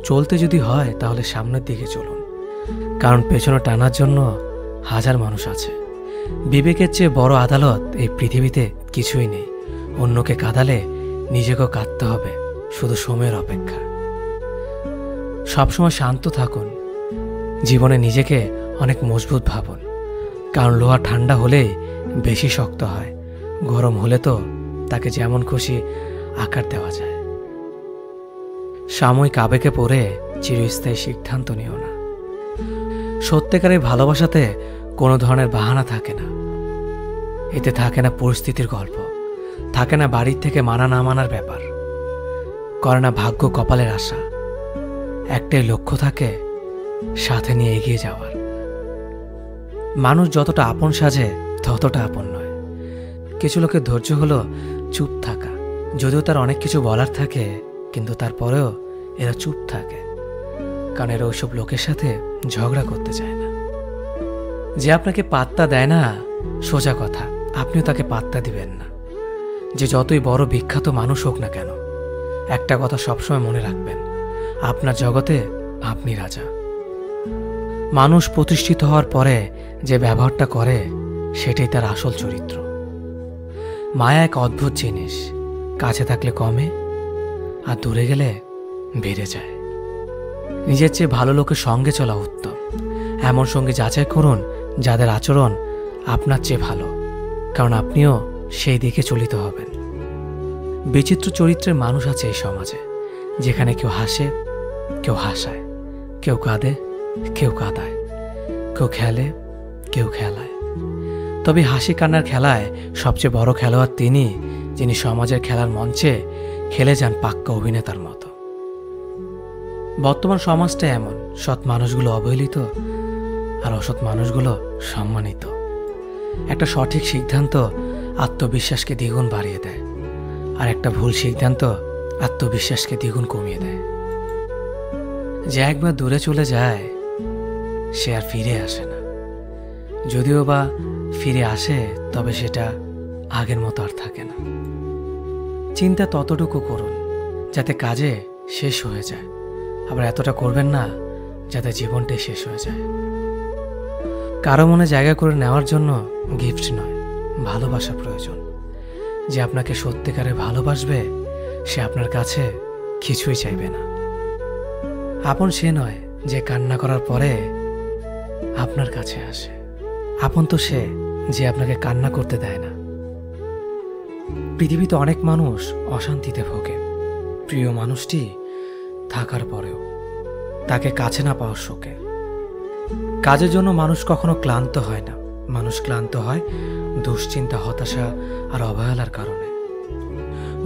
চলতে যদি হয় তাহলে সামনের দিকে চলুন, কারণ পেছনে টানার জন্য হাজার মানুষ আছে। বিবেকের চেয়ে বড় আদালত এই পৃথিবীতে কিছুই নেই। অন্যকে কাঁদালে নিজেকেও কাঁদতে হবে, শুধু সময়ের অপেক্ষা। সবসময় শান্ত থাকুন, জীবনে নিজেকে অনেক মজবুত ভাবুন, কারণ লোহা ঠান্ডা হলেই বেশি শক্ত হয়, গরম হলে তো তাকে যেমন খুশি আকার দেওয়া যায়। সাময়িক আবেগে পড়ে চিরস্থায়ী সিদ্ধান্ত নিও না। সত্যিকারের ভালোবাসাতে কোনো ধরনের বাহানা থাকে না। এতে থাকে না পরিস্থিতির গল্প, থাকে না বাড়ির থেকে মানা না মানার ব্যাপার, করে না ভাগ্য কপালের আশা। একটাই লক্ষ্য থাকে, সাথে নিয়ে এগিয়ে যাওয়ার। মানুষ যতটা আপন সাজে ততটা আপন নয়। কিছু লোকের ধৈর্য হলো চুপ থাকা, যদিও তার অনেক কিছু বলার থাকে, কিন্তু তারপরেও এরা চুপ থাকে, কারণ এরা ওইসব লোকের সাথে ঝগড়া করতে চায় না। যে আপনাকে পাত্তা দেয় না, সোজা কথা, আপনিও তাকে পাত্তা দিবেন না। যে যতই বড় বিখ্যাত মানুষ হোক না কেন, একটা কথা সবসময় মনে রাখবেন, আপনার জগতে আপনি রাজা। মানুষ প্রতিষ্ঠিত হওয়ার পরে যে ব্যবহারটা করে সেটাই তার আসল চরিত্র। মায়া এক অদ্ভুত জিনিস, কাছে থাকলে কমে আর দূরে গেলে বেড়ে যায়। নিজের চেয়ে ভালো লোকের সঙ্গে চলা উত্তম। এমন সঙ্গে যাচাই করুন যাদের আচরণ আপনার চেয়ে ভালো, কারণ আপনিও সেই দিকে চলিত হবেন। বিচিত্র চরিত্রের মানুষ আছে এই সমাজে, যেখানে কেউ হাসে, কেউ হাসায়, কেউ কাঁদে, কেউ কাঁদায়, কেউ খেলে, কেউ খেলায়। তবে হাসি কান্নার খেলায় সবচেয়ে বড় খেলোয়াড় তিনি, যিনি সমাজের খেলার মঞ্চে খেলে যান পাক্কা অভিনেতার মতো। বর্তমান সমাজটা এমন, সৎ মানুষগুলো অবহেলিত আর অসৎ মানুষগুলো সম্মানিত। একটা সঠিক সিদ্ধান্ত আত্মবিশ্বাসকে দ্বিগুণ বাড়িয়ে দেয়, আর একটা ভুল সিদ্ধান্ত আত্মবিশ্বাসকে দ্বিগুণ কমিয়ে দেয়। যে একবার দূরে চলে যায় সে আর ফিরে আসে না, যদিও বা ফিরে আসে তবে সেটা আগের মতো আর থাকে না। চিন্তা ততটুকু করুন যাতে কাজে শেষ হয়ে যায়, আবার এতটা করবেন না যাতে জীবনটাই শেষ হয়ে যায়। কারো মনে জায়গা করে নেওয়ার জন্য গিফট নয়, ভালোবাসা প্রয়োজন। যে আপনাকে সত্যিকারে ভালোবাসবে সে আপনার কাছে কিছুই চাইবে না। আপন সে নয় যে কান্না করার পরে আপনার কাছে আসে, আপন তো সে যে আপনাকে কান্না করতে দেয় না। পৃথিবীতে অনেক মানুষ অশান্তিতে ভোগে, প্রিয় মানুষটি থাকার পরেও তাকে কাছে না পাওয়ার শোকে। কাজের জন্য মানুষ কখনো ক্লান্ত হয় না, মানুষ ক্লান্ত হয় দুশ্চিন্তা, হতাশা আর অবহেলার কারণে।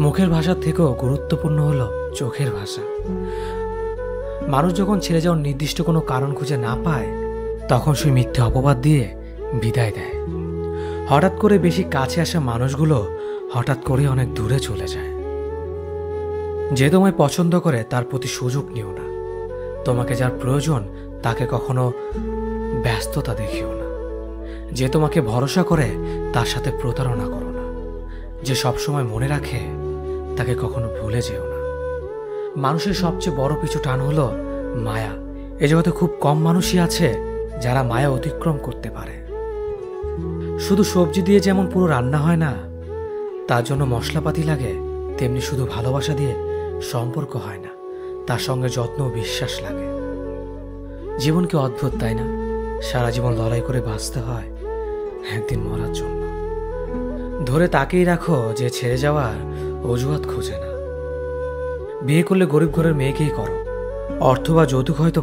মুখের ভাষার থেকেও গুরুত্বপূর্ণ হলো চোখের ভাষা। মানুষ যখন ছেড়ে যাওয়ার নির্দিষ্ট কোনো কারণ খুঁজে না পায়, তখন সে মিথ্যে অপবাদ দিয়ে বিদায় দেয়। হঠাৎ করে বেশি কাছে আসা মানুষগুলো হঠাৎ করে অনেক দূরে চলে যায়। যে তোমায় পছন্দ করে তার প্রতি সুযোগ নিও না। তোমাকে যার প্রয়োজন তাকে কখনো ব্যস্ততা দেখিও না। যে তোমাকে ভরসা করে তার সাথে প্রতারণা করো না। যে সবসময় মনে রাখে তাকে কখনো ভুলে যেও না। মানুষের সবচেয়ে বড় পিছু টান হলো মায়া। এ জগতে খুব কম মানুষই আছে যারা মায়া অতিক্রম করতে পারে। শুধু সবজি দিয়ে যেমন পুরো রান্না হয় না, তার জন্য মশলাপাতি লাগে, তেমনি শুধু ভালোবাসা দিয়ে সম্পর্ক হয় না, তার সঙ্গে যত্ন ও বিশ্বাস লাগে। জীবন কি অদ্ভুত, তাই না? সারা জীবন লড়াই করে বাঁচতে হয় একদিন মরার জন্য। ধরে তাকেই রাখো যে ছেড়ে যাওয়ার অজুহাত খোঁজে না। বিয়ে করলে গরিব ঘরের মেয়েকেই করো, অর্থ বা যৌতুক হয়তো